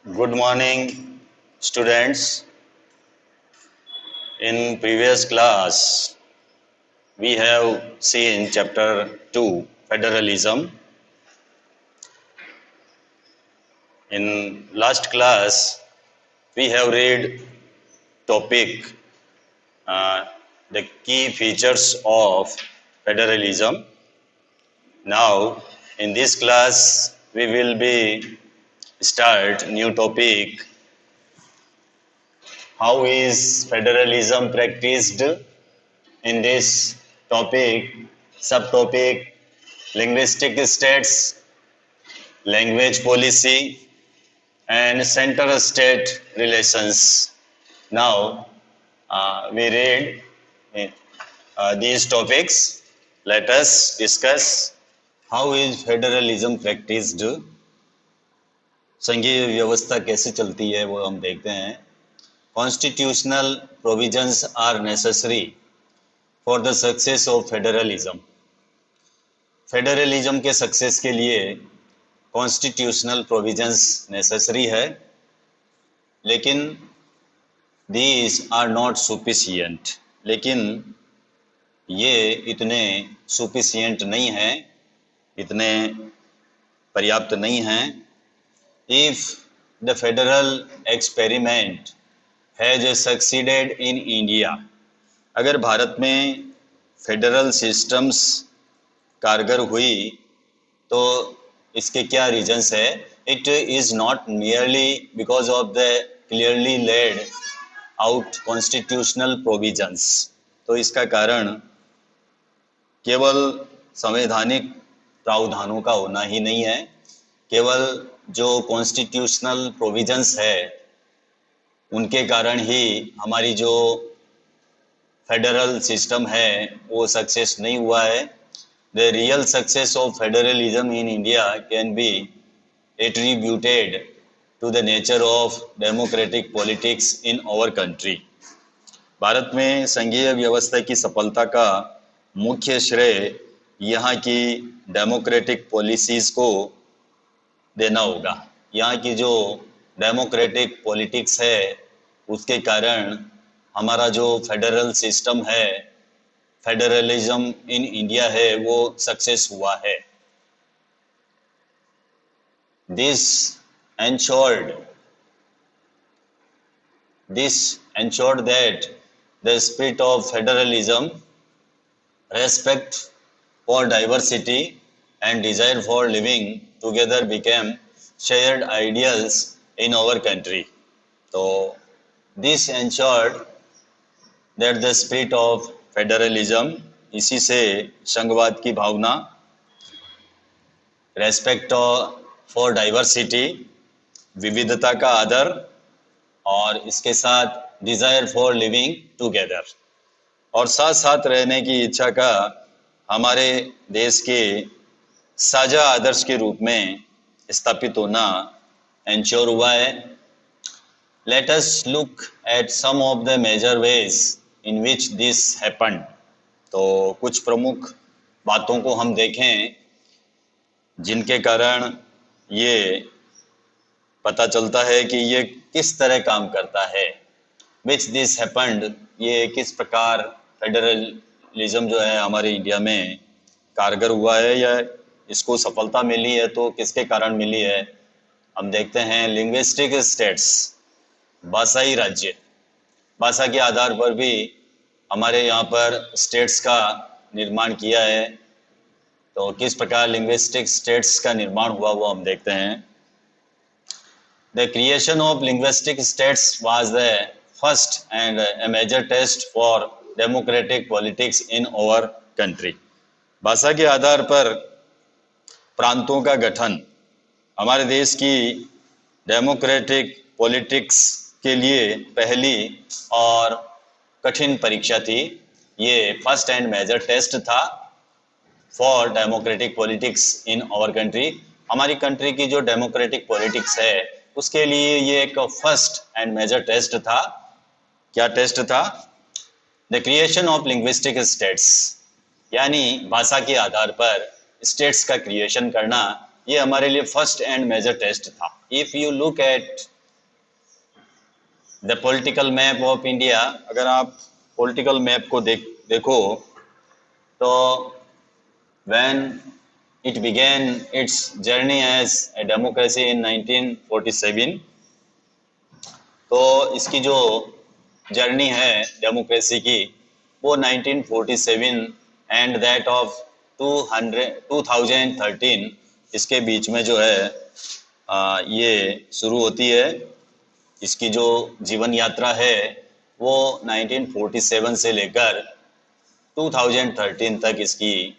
Good morning, students. In previous class, we have seen chapter 2, Federalism. In last class, we have read topic, uh, the key features of federalism. Now, in this class, we will be start new topic. How is federalism practiced? In this topic, subtopic linguistic states, language policy, and center state relations. Now, we read these topics. Let us discuss how is federalism practiced. संघीय व्यवस्था कैसे चलती है वो हम देखते हैं. Constitutional provisions are necessary for the success of federalism. Federalism के सक्सेस के लिए कॉन्स्टिट्यूशनल प्रोविजंस नेसेसरी है, लेकिन दीज आर नॉट सुफिशिएंट. लेकिन ये इतने सुफिशिएंट नहीं हैं, इतने पर्याप्त नहीं हैं. If the federal experiment has succeeded in India, अगर भारत में फेडरल सिस्टम्स कारगर हुई तो इसके क्या रीजंस है. It is not nearly because of the clearly laid out constitutional provisions. तो इसका कारण केवल संवैधानिक प्रावधानों का होना ही नहीं है, केवल जो कॉन्स्टिट्यूशनल प्रोविजंस है उनके कारण ही हमारी जो फेडरल सिस्टम है वो सक्सेस नहीं हुआ है. The real success of federalism in India can be attributed to the nature of democratic politics in our country. Bharat में संघीय व्यवस्था की सफलता का मुख्य श्रेय यहाँ की डेमोक्रेटिक पॉलिसीज को देना होगा. यहाँ की जो डेमोक्रेटिक पॉलिटिक्स है उसके कारण हमारा जो फेडरल सिस्टम है, फेडरलिज्म इन इंडिया है, वो सक्सेस हुआ है. This ensured that the spirit of federalism, respect for diversity and desire for living together became shared ideals in our country. So this ensured that the spirit of federalism, इसी से संघवाद की भावना, respect for diversity, विविधता का आदर, और इसके साथ डिजायर फॉर लिविंग टुगेदर, और साथ साथ रहने की इच्छा का हमारे देश के साझा आदर्श के रूप में स्थापित होना एंश्योर हुआ है. Let us look at some of the major ways in which this happened. तो कुछ प्रमुख बातों को हम देखें जिनके कारण ये पता चलता है कि ये किस तरह काम करता है. which this happened, ये किस प्रकार फेडरलिज्म जो है हमारे इंडिया में कारगर हुआ है या इसको सफलता मिली है, तो किसके कारण मिली है. हम देखते हैं लिंग्विस्टिक स्टेट्स, भाषाई राज्य. भाषा के आधार पर भी हमारे यहाँ पर स्टेट्स का निर्माण किया है. तो किस प्रकार लिंग्विस्टिक स्टेट्स का निर्माण हुआ वो हम देखते हैं. The creation of linguistic states was the first and a major test for democratic politics in our country. भाषा के आधार पर प्रांतों का गठन हमारे देश की डेमोक्रेटिक पॉलिटिक्स के लिए पहली और कठिन परीक्षा थी. ये फर्स्ट एंड मेजर टेस्ट था for democratic politics in our country. हमारी कंट्री की जो डेमोक्रेटिक पॉलिटिक्स है उसके लिए ये एक फर्स्ट एंड मेजर टेस्ट था. क्या टेस्ट था? The creation of linguistic states, यानी भाषा के आधार पर स्टेट्स का क्रिएशन करना ये हमारे लिए फर्स्ट एंड मेजर टेस्ट था। If you look at the political map of India, अगर आप पॉलिटिकल मैप को देखो तो when it began its journey as a democracy in 1947, तो इसकी जो जर्नी है डेमोक्रेसी की वो 1947 एंड दैट ऑफ 2013 इसके बीच में जो है ये शुरू होती है। इसकी जो जीवन यात्रा है वो 1947 से लेकर 2013 तक इसकी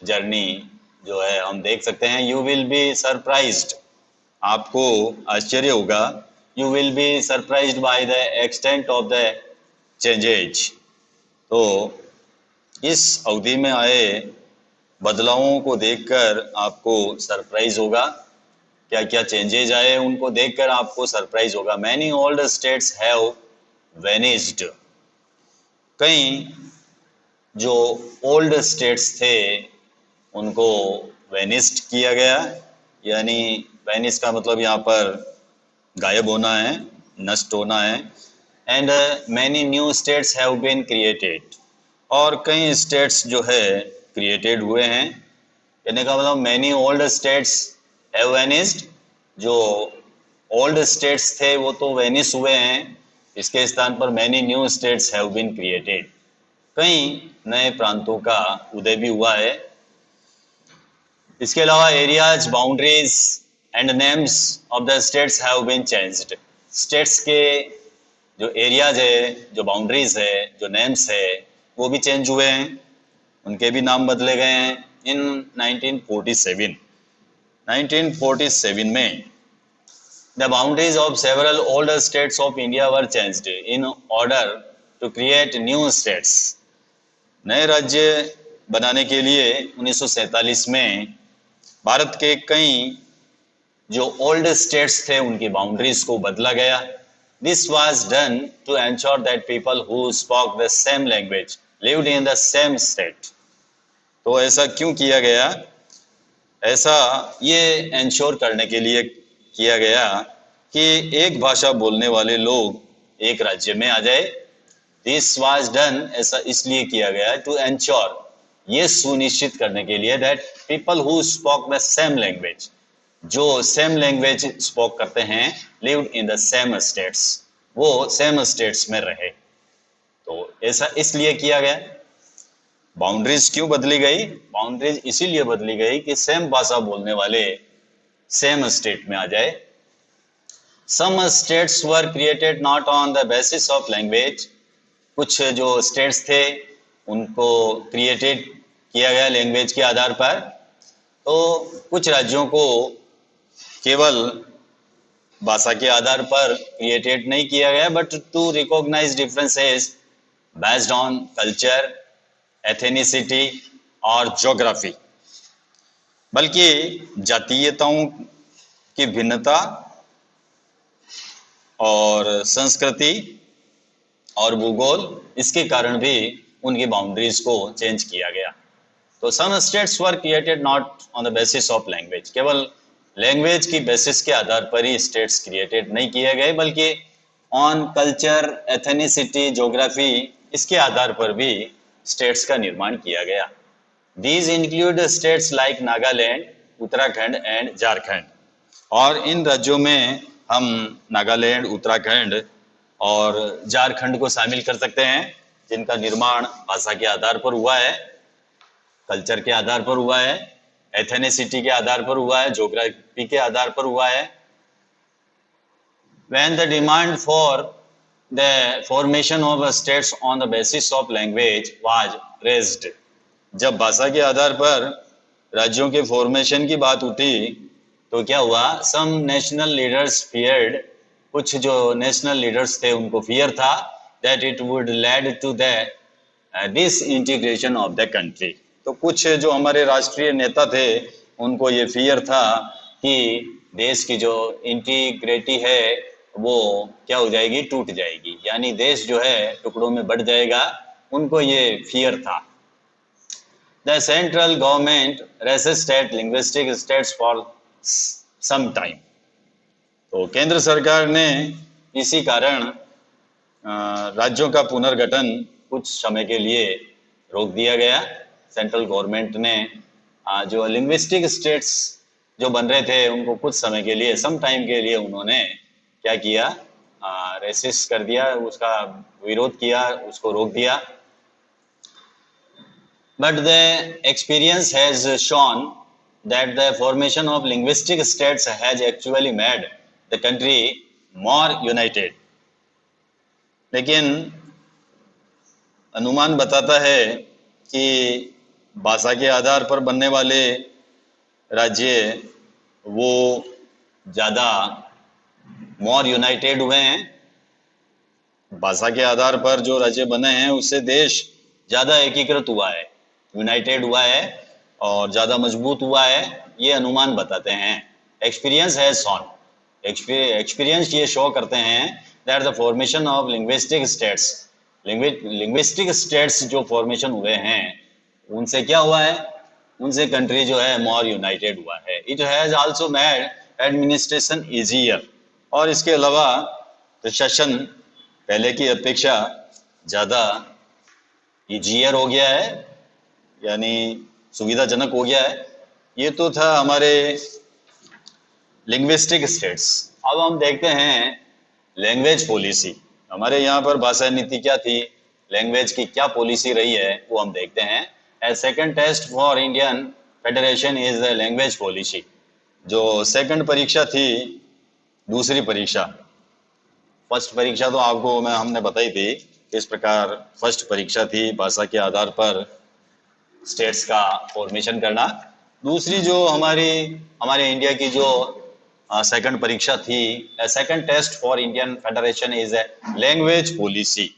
जर्नी जो है हम देख सकते हैं। यू विल बी सरप्राइज्ड, आपको आश्चर्य होगा, you will be surprised by the extent of the changes. तो इस अवधि में आए बदलावों को देखकर आपको सरप्राइज होगा, क्या क्या चेंजेज आए उनको देखकर आपको सरप्राइज होगा। Many old states have vanished, कई जो ओल्ड स्टेट्स थे उनको वेनिस्ड किया गया, यानी वेनिस का मतलब यहाँ पर गायब होना है, नष्ट होना है। And many new states have been created, और कई स्टेट्स जो है क्रिएटेड हुए हैं। कहने का मतलब many old states have vanished, जो ओल्ड स्टेट्स थे वो तो वेनिस हुए हैं, इसके स्थान पर many new states have been created, कई नए प्रांतों का उदय भी हुआ है। इसके अलावा areas, boundaries and names of the states have been changed, states के जो एरियाज है, जो बाउंड्रीज है, जो नेम्स है वो भी चेंज हुए हैं, उनके भी नाम बदले गए हैं। इन 1947 में the boundaries of several older states of India were changed in order to create new states. नए राज्य बनाने के लिए 1947 में भारत के कई जो ओल्ड स्टेट्स थे उनकी बाउंड्रीज को बदला गया। This was done to ensure that people who spoke the same language lived in the same state. तो ऐसा क्यों किया गया? ऐसा ये एंश्योर करने के लिए किया गया कि एक भाषा बोलने वाले लोग एक राज्य में आ जाए। दिस वाज डन, ऐसा इसलिए किया गया टू एंश्योर, ये सुनिश्चित करने के लिए, that people who spoke the same language, जो सेम लैंग्वेज स्पोक करते हैं, lived in the same states, वो सेम स्टेट्स में रहे। तो ऐसा इसलिए किया गया। बाउंड्रीज क्यों बदली गई? बाउंड्रीज इसीलिए बदली गई कि सेम भाषा बोलने वाले सेम स्टेट में आ जाए। Some states were created not on the basis of language, कुछ जो स्टेट्स थे उनको क्रिएटेड किया गया लैंग्वेज के आधार पर। तो कुछ राज्यों को केवल भाषा के आधार पर क्रिएटेड नहीं किया गया, but to recognise differences based on culture, ethnicity और ज्योग्राफी, बल्कि जातीयताओं की भिन्नता और संस्कृति और भूगोल, इसके कारण भी उनकी बाउंड्रीज को चेंज किया गया। तो some states were created not on the basis of language, केवल लैंग्वेज की बेसिस के आधार पर ही स्टेट्स क्रिएटेड नहीं किए गए, बल्कि ऑन कल्चर, एथेनिसिटी, ज्योग्राफी, इसके आधार पर भी स्टेट्स का निर्माण किया गया। These include states like Nagaland, Uttarakhand and Jharkhand, और इन राज्यों में हम नागालैंड, उत्तराखंड और झारखंड को शामिल कर सकते हैं, जिनका निर्माण भाषा के आधार पर हुआ है, कल्चर के आधार पर हुआ है, एथेनिसिटी के आधार पर हुआ है, ज्योग्राफी के आधार पर हुआ है। When the demand for the formation of states on the basis of language was raised, जब भाषा के आधार पर राज्यों के फॉर्मेशन की बात उठी तो क्या हुआ? सम नेशनल लीडर्स फियर्ड, कुछ जो नेशनल लीडर्स थे उनको फियर था that it would lead to the disintegration of the country. तो कुछ जो हमारे राष्ट्रीय नेता थे उनको ये फियर था कि देश की जो इंटीग्रिटी है वो क्या हो जाएगी? टूट जाएगी, यानी देश जो है टुकड़ों में बढ़ जाएगा, उनको ये फियर था। The central government resisted linguistic states for some time. तो केंद्र सरकार ने इसी कारण राज्यों का पुनर्गठन कुछ समय के लिए रोक दिया गया। सेंट्रल गवर्नमेंट ने जो लिंग्विस्टिक स्टेट्स जो बन रहे थे उनको कुछ समय के लिए, सम टाइम के लिए उन्होंने क्या किया, रेसिस्ट कर दिया, उसका विरोध किया, उसको रोक दिया। But the experience has shown that the formation of linguistic states has actually made the country more united. लेकिन अनुमान बताता है कि भाषा के आधार पर बनने वाले राज्य वो ज़्यादा मोर यूनाइटेड हुए हैं। भाषा के आधार पर जो राज्य बने हैं उससे देश ज़्यादा एकीकृत हुआ है, यूनाइटेड हुआ है और ज़्यादा मजबूत हुआ है, ये अनुमान बताते हैं। एक्सपीरियंस हैज शोन, एक्सपीरियंस ये शो करते हैं that the formation of linguistic states, linguistic states जो फॉर्मेशन हुए हैं उनसे क्या हुआ है, उनसे कंट्री जो है मोर यूनाइटेड हुआ है। It has also made administration easier, और इसके अलावा प्रशासन पहले की अपेक्षा ज़्यादा ईजियर हो गया है, यानी सुविधाजनक हो गया है। ये तो था हमारे लिंग्विस्टिक स्टेट्स। अब हम देखते हैं लैंग्वेज पॉलिसी। हमारे यहाँ पर भाषा नीति क्या थी, लैंग्वेज की क्या पॉलिसी रही है, वो हम देखते हैं। As second test for Indian federation is the language policy. जो सेकंड परीक्षा थी, दूसरी परीक्षा, फर्स्ट परीक्षा तो आपको हमने बताई थी किस प्रकार फर्स्ट परीक्षा थी भाषा के आधार पर स्टेट्स का फॉर्मेशन करना। दूसरी जो हमारे इंडिया की जो सेकंड परीक्षा थी, second test for Indian federation is a language policy.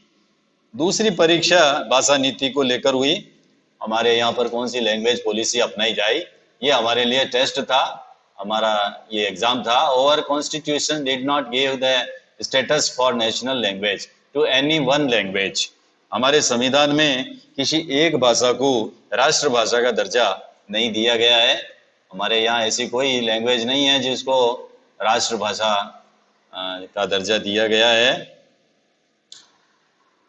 दूसरी परीक्षा भाषा नीति को लेकर हुई। हमारे यहाँ पर कौन सी लैंग्वेज पॉलिसी अपनाई जाए, ये हमारे लिए टेस्ट था, हमारा ये एग्जाम था। और constitution did not give the status for national language to any one language. हमारे संविधान में किसी एक भाषा को राष्ट्रभाषा का दर्जा नहीं दिया गया है। हमारे यहाँ ऐसी कोई लैंग्वेज नहीं है जिसको राष्ट्रभाषा का दर्जा दिया गया है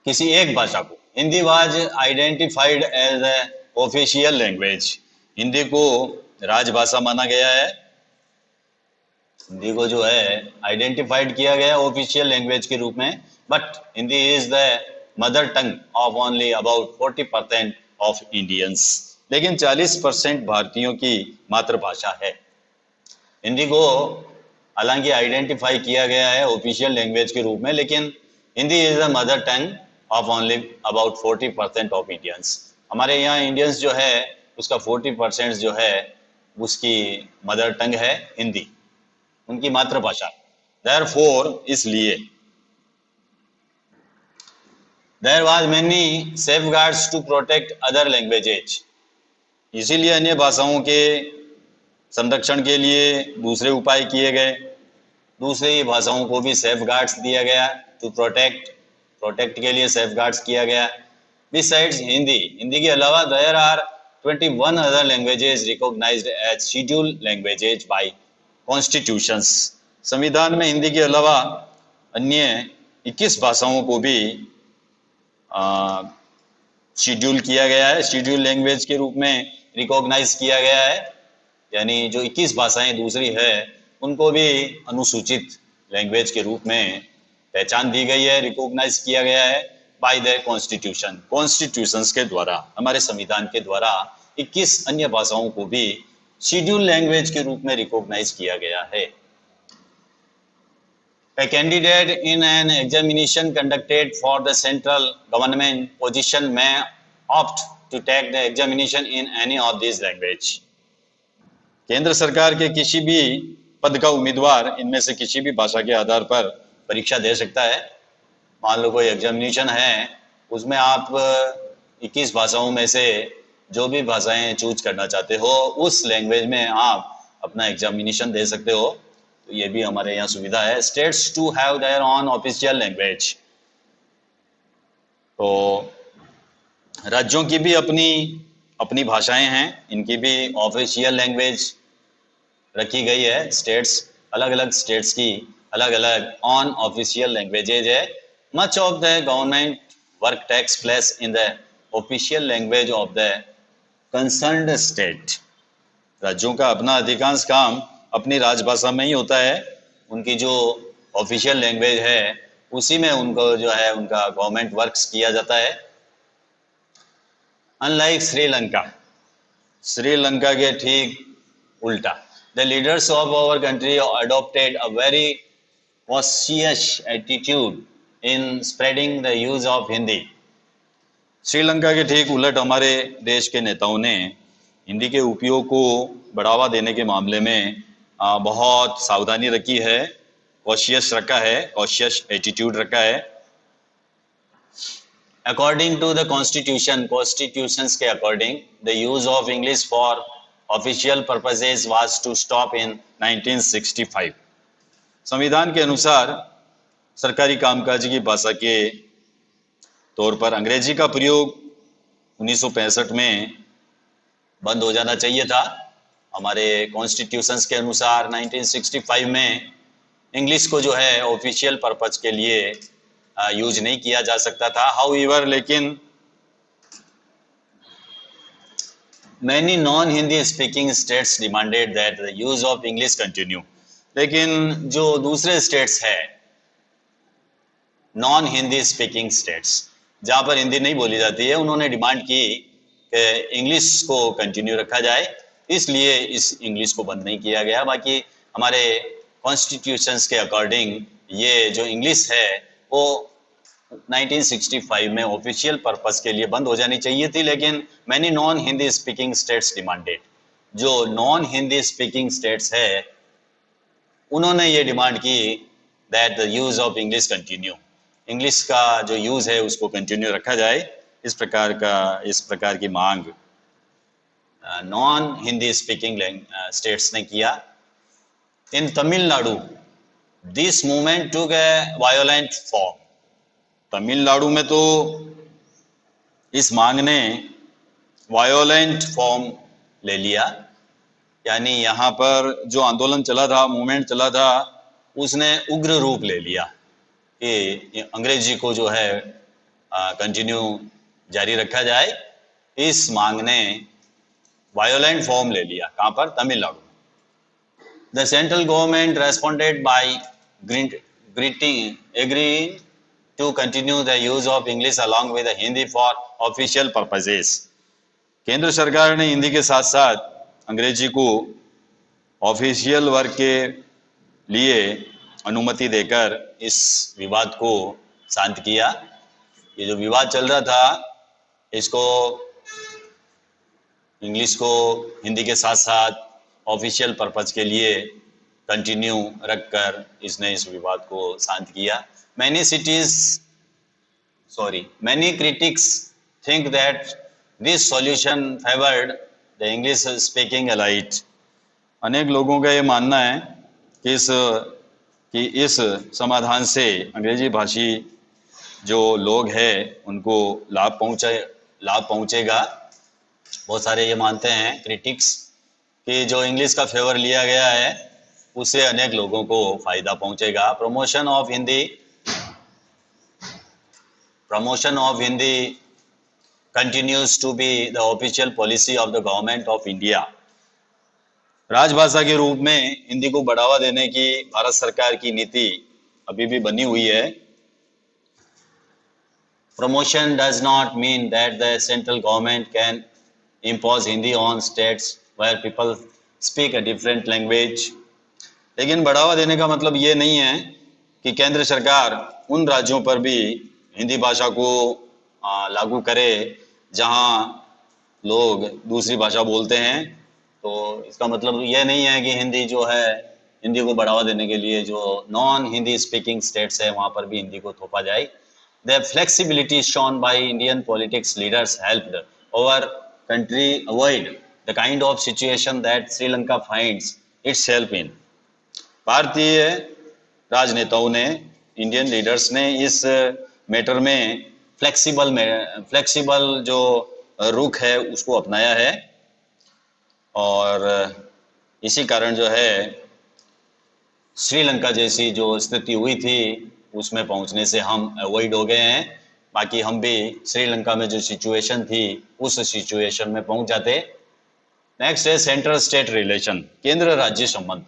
किसी एक भाषा को। Hindi was identified as a official language. Hindi को राजभाषा माना गया है, हिंदी को जो है आइडेंटिफाइड किया गया ऑफिशियल लैंग्वेज के रूप में। But Hindi is the mother tongue of only about 40% of Indians. लेकिन 40% भारतीयों की मातृभाषा है। हिंदी को हालांकि आइडेंटिफाई किया गया है ऑफिशियल लैंग्वेज के रूप में, लेकिन Hindi is the mother tongue of only about 40% of Indians. हमारे यहाँ इंडियंस जो है उसका 40% जो है उसकी मदर टंग है हिंदी, उनकी मातृभाषा। देयरफॉर इसलिए there was many safeguards to protect other languages. इसीलिए अन्य भाषाओं के संरक्षण के लिए दूसरे उपाय किए गए, दूसरी भाषाओं को भी सेफगार्ड्स दिया गया टू प्रोटेक्ट के लिए सेफगार्ड्स किया गया। बिसाइड्स हिंदी के अलावा there are 21 other languages recognized as scheduled languages by constitutions. संविधान में हिंदी के अलावा अन्य 21 भाषाओं को भी शेड्यूल किया गया है, शेड्यूल लैंग्वेज के रूप में रिकॉग्नाइज किया गया है। यानी जो 21 भाषाएं दूसरी है उनको भी अनुसूचित लैंग्वेज के रूप में पहचान दी गई है, रिकॉग्नाइज किया गया है बाय द कॉन्स्टिट्यूशन। कॉन्स्टिट्यूशंस के द्वारा, हमारे संविधान के द्वारा 21 अन्य भाषाओं को भी शेड्यूल लैंग्वेज के रूप में रिकॉग्नाइज किया गया है। A candidate in an examination conducted for the central government position may opt to take the examination in any of these language. केंद्र सरकार के किसी भी पद का उम्मीदवार इनमें से किसी भी भाषा के आधार पर परीक्षा दे सकता है। मान लो कोई एग्जामिनेशन है, उसमें आप 21 भाषाओं में से जो भी भाषाएं चूज करना चाहते हो उस लैंग्वेज में आप अपना एग्जामिनेशन दे सकते हो। तो ये भी हमारे यहाँ सुविधा है। States to have their own official language. तो राज्यों की भी अपनी अपनी भाषाएं हैं, इनकी भी ऑफिशियल लैंग्वेज रखी गई है। स्टेट्स, अलग अलग स्टेट्स की अलग अलग ऑन ऑफिशियल लैंग्वेजेज है। Much of the government work takes place in the official language of the concerned state. राज्यों का अपना अधिकांश काम अपनी राजभाषा में ही होता है। उनकी जो ऑफिशियल लैंग्वेज है उसी में उनको जो है उनका गवर्नमेंट वर्क्स किया जाता है। अनलाइक श्रीलंका, श्रीलंका के ठीक उल्टा, the leaders of our country adopted a very cautious attitude in spreading the use of Hindi. Sri Lanka के ठीक उलट हमारे देश के नेताओं ने हिंदी के उपयोग को बढ़ावा देने के मामले में बहुत सावधानी रखी है, कॉशियस रखा है, कॉशियस एटीट्यूड रखा है। According to the constitution, constitutions के according the use of English for official purposes was to stop in 1965। संविधान के अनुसार सरकारी कामकाज की भाषा के तौर पर अंग्रेजी का प्रयोग 1965 में बंद हो जाना चाहिए था। हमारे कॉन्स्टिट्यूशंस के अनुसार 1965 में इंग्लिश को जो है ऑफिशियल पर्पज के लिए यूज नहीं किया जा सकता था। हाउएवर, लेकिन many non Hindi speaking states demanded that the use of English continue. लेकिन जो दूसरे स्टेट्स है, नॉन हिंदी स्पीकिंग स्टेट्स जहाँ पर हिंदी नहीं बोली जाती है, उन्होंने डिमांड की कि इंग्लिश को कंटिन्यू रखा जाए, इसलिए इस इंग्लिश को बंद नहीं किया गया। बाकी हमारे कॉन्स्टिट्यूशंस के अकॉर्डिंग ये जो इंग्लिश है वो 1965 में ऑफिशियल पर्पस के लिए बंद हो जानी चाहिए थी। लेकिन many non Hindi speaking states demanded, जो नॉन हिंदी स्पीकिंग स्टेट्स है उन्होंने ये डिमांड की that the use of English continue, English का जो यूज है उसको कंटिन्यू रखा जाए। इस प्रकार की मांग नॉन हिंदी स्पीकिंग स्टेट्स ने किया। In Tamil Nadu this movement took a violent form. Tamil Nadu में तो इस मांग ने वायोलेंट फॉर्म ले लिया, यानी यहाँ पर जो आंदोलन चला था, मूवमेंट चला था, उसने उग्र रूप ले लिया कि अंग्रेजी को जो है कंटिन्यू जारी रखा जाए। इस मांग ने वायोलेंट फॉर्म ले लिया। कहाँ पर? Tamil Nadu. The central government responded by agreeing to continue the use of English along with Hindi for official purposes. केंद्र सरकार ने हिंदी के साथ साथ अंग्रेजी को ऑफिशियल वर्क के लिए अनुमति देकर इस विवाद को शांत किया। ये जो विवाद चल रहा था, इसको इंग्लिश को हिंदी के साथ साथ ऑफिशियल पर्पज के लिए कंटिन्यू रखकर इसने इस विवाद को शांत किया। Many critics think that this solution favored the English speaking elite। अनेक लोगों का ये मानना है कि इस समाधान से अंग्रेजी भाषी जो लोग हैं उनको लाभ पहुंचेगा। बहुत सारे ये मानते हैं क्रिटिक्स कि जो इंग्लिश का फेवर लिया गया है उससे अनेक लोगों को फायदा पहुंचेगा। Promotion of Hindi continues to be the official policy of the government of India। राजभाषा के रूप में हिंदी को बढ़ावा देने की भारत सरकार की नीति अभी भी बनी हुई है। Promotion does not mean that the central government can impose Hindi on states where people speak a different language। लेकिन बढ़ावा देने का मतलब ये नहीं है कि केंद्र सरकार उन राज्यों पर भी हिंदी भाषा को लागू करे जहां लोग दूसरी भाषा बोलते हैं। तो इसका मतलब ये नहीं है कि हिंदी जो है, हिंदी को बढ़ावा देने के लिए जो नॉन हिंदी स्पीकिंग स्टेट्स है वहां पर भी हिंदी को थोपा जाए। The flexibility shown by Indian politics leaders helped our country avoid the kind of situation that Sri Lanka finds itself in. भारतीय राजनेताओं ने, इंडियन लीडर्स ने इस मैटर में फ्लेक्सिबल जो रुख है उसको अपनाया है, और इसी कारण जो है श्रीलंका जैसी जो स्थिति हुई थी उसमें पहुंचने से हम अवॉइड हो गए हैं। बाकी हम भी श्रीलंका में जो सिचुएशन थी उस सिचुएशन में पहुंच जाते। नेक्स्ट है सेंट्रल स्टेट रिलेशन, केंद्र राज्य संबंध।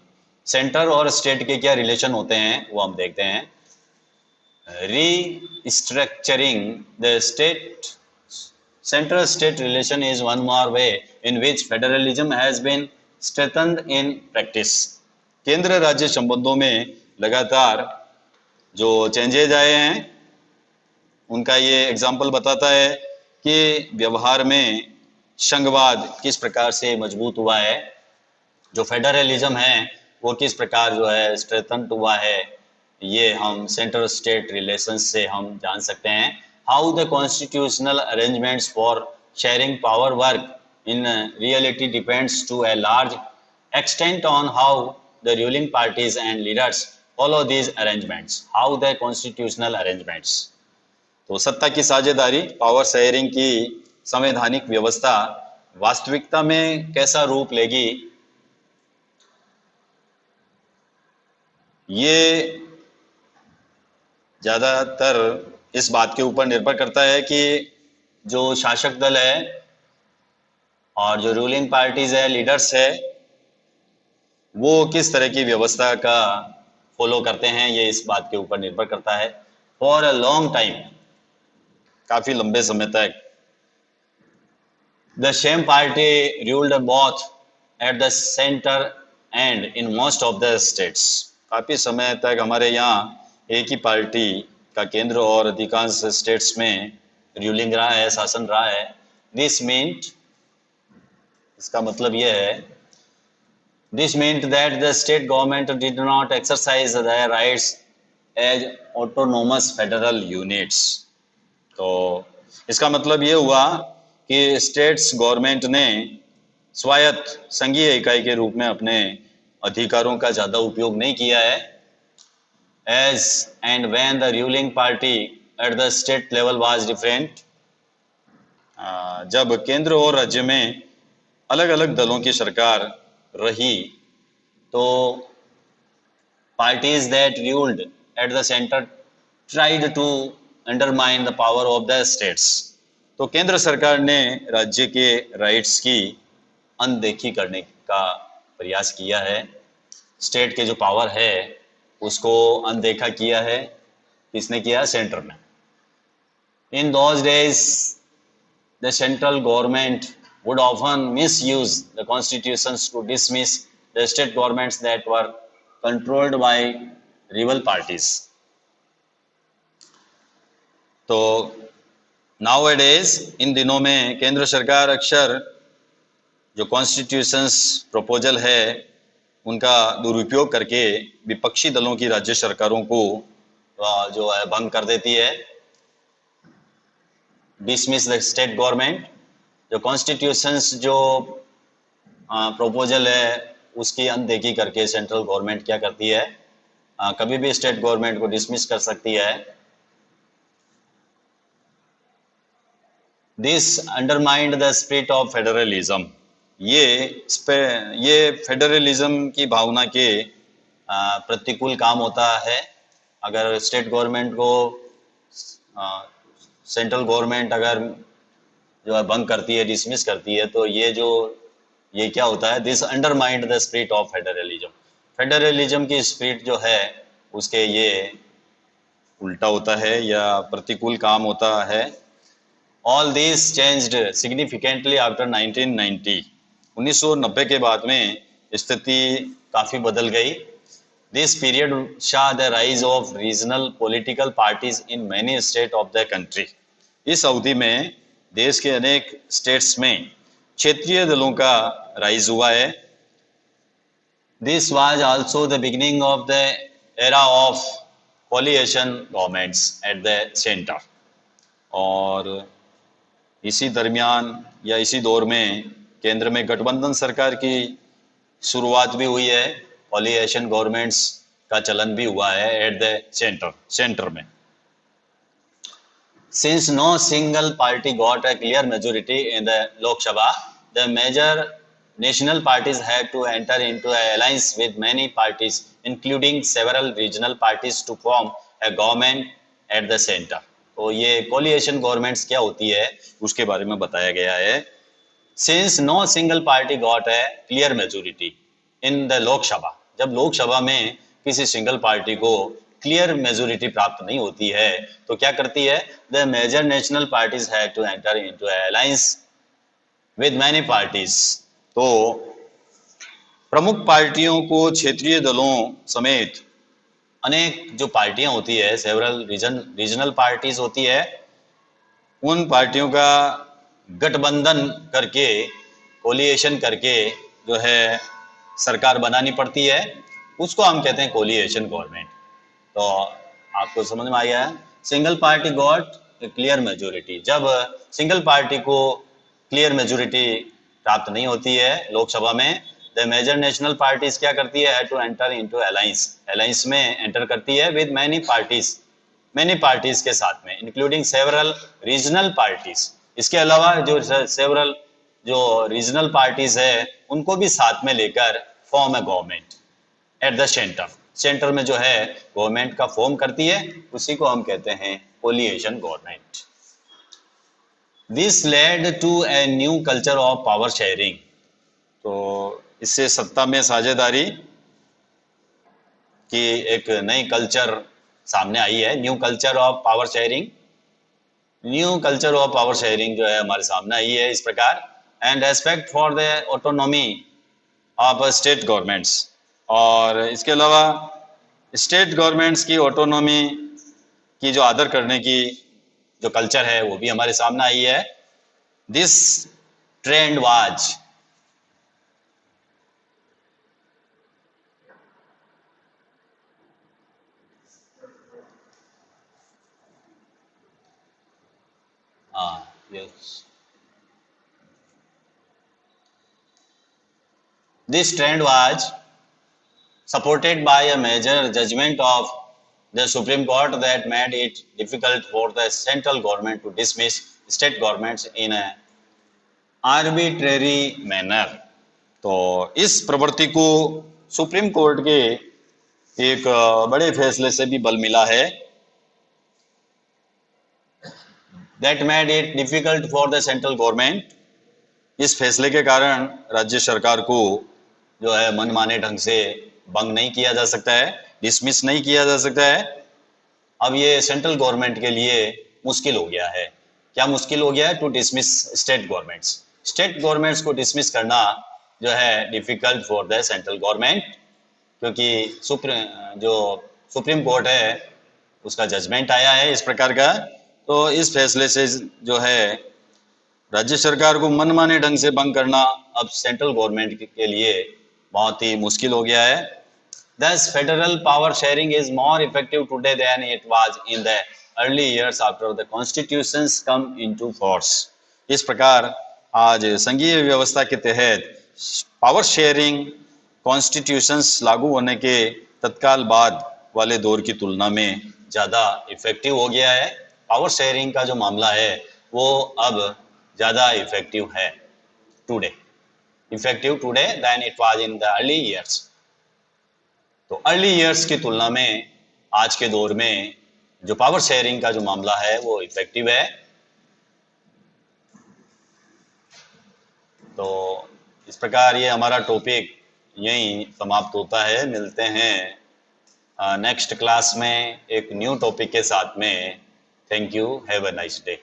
सेंटर और स्टेट के क्या रिलेशन होते हैं वो हम देखते हैं। Restructuring the state central state relation is one more way in which federalism has been strengthened in practice. केंद्र राज्य संबंधों में लगातार जो चेंजेज आए हैं उनका ये एग्जाम्पल बताता है कि व्यवहार में संघवाद किस प्रकार से मजबूत हुआ है, जो फेडरलिज्म है वो किस प्रकार जो है स्ट्रेंथन हुआ है, ये हम सेंट्रल स्टेट रिलेशंस से हम जान सकते हैं। How the constitutional arrangements for sharing power work in reality depends to a large extent on how the ruling parties and leaders follow these arrangements. How the constitutional arrangements. तो सत्ता की साझेदारी, power sharing की संवैधानिक व्यवस्था वास्तविकता में कैसा रूप लेगी, ये ज़्यादातर इस बात के ऊपर निर्भर करता है कि जो शासक दल है और जो रूलिंग पार्टीज है, लीडर्स है, वो किस तरह की व्यवस्था का फॉलो करते हैं, ये इस बात के ऊपर निर्भर करता है। फॉर अ लॉन्ग टाइम, काफी लंबे समय तक, the same party ruled both at the centre and in most of the states. काफी समय तक हमारे यहाँ एक ही पार्टी का केंद्र और अधिकांश स्टेट्स में रूलिंग रहा है, शासन रहा है। दिस मीन्ट, इसका मतलब यह है, this meant that the state government did not exercise their rights as autonomous federal units. तो इसका मतलब ये हुआ कि स्टेट्स गवर्नमेंट ने स्वायत्त संघीय इकाई के रूप में अपने अधिकारों का ज़्यादा उपयोग नहीं किया है। As and when the ruling party at the state level was different, जब केंद्र और राज्य में अलग अलग दलों की सरकार रही तो parties that ruled at the centre tried to undermine the power of the states. तो केंद्र सरकार ने राज्य के राइट्स की अनदेखी करने का प्रयास किया है, स्टेट के जो पावर है उसको अनदेखा किया है। किसने किया? सेंटर में। In those days the central government would often misuse the constitutions to dismiss the state governments that were controlled by rival parties. तो nowadays, इन दिनों में केंद्र सरकार अक्सर जो कॉन्स्टिट्यूशंस प्रपोजल है उनका दुरुपयोग करके विपक्षी दलों की राज्य सरकारों को जो है भंग कर देती है। डिसमिस द स्टेट गवर्नमेंट, जो कॉन्स्टिट्यूशंस जो प्रपोजल है उसकी अनदेखी करके सेंट्रल गवर्नमेंट क्या करती है, कभी भी स्टेट गवर्नमेंट को डिसमिस कर सकती है। This undermined the spirit of federalism, ये फेडरलिज्म की भावना के प्रतिकूल काम होता है। अगर स्टेट गवर्नमेंट को सेंट्रल गवर्नमेंट अगर जो है भंग करती है, डिसमिस करती है, तो ये क्या होता है? This undermined the spirit of federalism. Federalism की स्पिरिट जो है उसके ये उल्टा होता है या प्रतिकूल काम होता है। All this changed significantly after 1990। 1990 के बाद में स्थिति काफ़ी बदल गई। This period saw the rise of regional political parties in many states of the country। इस अवधि में देश के अनेक स्टेट्स में क्षेत्रीय दलों का राइज हुआ है। This was also the beginning of the era of coalition governments eight the centre. और इसी दरमियान या इसी दौर में केंद्र में गठबंधन सरकार की शुरुआत भी हुई है, कोलिएशन गवर्नमेंट्स का चलन भी हुआ है एट द सेंटर में। Since no single party got a clear majority in the Lok Sabha, the major national parties had to enter into an alliance with many parties, including several regional parties, to form a government at the center. तो ये coalition governments क्या होती है उसके बारे में बताया गया है. Since no single party got a clear majority in the Lok Sabha, जब लोकसभा में किसी सिंगल पार्टी को क्लियर मेजोरिटी प्राप्त नहीं होती है तो क्या करती है, the major national parties had to enter into alliance with many parties. तो प्रमुख पार्टियों को क्षेत्रीय दलों समेत अनेक जो पार्टियां होती है, सेवरल रीजनल पार्टीज होती है, उन पार्टियों का गठबंधन करके, कोलिएशन करके जो है सरकार बनानी पड़ती है, उसको हम कहते हैं कोलिएशन गवर्नमेंट. तो आपको समझ में आ गया है. Single party got clear majority, जब सिंगल पार्टी को क्लियर मेजोरिटी प्राप्त नहीं होती है लोकसभा में, द मेजर नेशनल पार्टीज क्या करती है, to enter into alliance, alliance में एंटर करती है विद मैनी पार्टीज के साथ में, इंक्लूडिंग सेवरल रीजनल पार्टीज. इसके अलावा जो सेवरल जो रीजनल पार्टीज है उनको भी साथ में लेकर form A government at the centre में जो है गवर्नमेंट का फॉर्म करती है, उसी को हम कहते हैं coalition government. This led to a new culture of power sharing. तो इससे सत्ता में साझेदारी की एक नई कल्चर सामने आई है. New culture of power sharing, new culture of power sharing जो है हमारे सामने आई है इस प्रकार. And respect for the autonomy of state governments, और इसके अलावा स्टेट गवर्नमेंट्स की ऑटोनॉमी की जो आदर करने की जो कल्चर है वो भी हमारे सामने आई है. This trend was yes. This trend was supported by a major judgment of the Supreme Court that made it difficult for the central government to dismiss state governments in a arbitrary manner. तो इस प्रवृत्ति को supreme court के एक बड़े फैसले से भी बल मिला है. That made it difficult for the central government. इस फैसले के कारण राज्य सरकार को जो है मनमाने ढंग से भंग नहीं किया जा सकता है, डिसमिस नहीं किया जा सकता है. अब ये सेंट्रल गवर्नमेंट के लिए मुश्किल हो गया है. क्या मुश्किल हो गया है? To dismiss state governments. State governments को डिसमिस करना जो है difficult for the central government, क्योंकि जो सुप्रीम कोर्ट है उसका जजमेंट आया है इस प्रकार का. तो इस फैसले से जो है राज्य सरकार को मनमाने ढंग से भंग करना अब सेंट्रल गवर्नमेंट के लिए बहुत ही मुश्किल हो गया है. Thus, federal power sharing is more effective today than it was in the early years after the constitutions come into force. इस प्रकार आज संघीय व्यवस्था के तहत पावर शेयरिंग कॉन्स्टिट्यूशंस लागू होने के तत्काल बाद वाले दौर की तुलना में ज़्यादा इफेक्टिव हो गया है. पावर शेयरिंग का जो मामला है वो अब ज़्यादा इफेक्टिव है today, effective today than it was in the early years. तो अर्ली ईयर्स की तुलना में आज के दौर में जो पावर शेयरिंग का जो मामला है वो इफेक्टिव है. तो इस प्रकार ये हमारा टॉपिक यहीं समाप्त होता है. मिलते हैं नेक्स्ट क्लास में एक न्यू टॉपिक के साथ में. Thank you, have a nice day.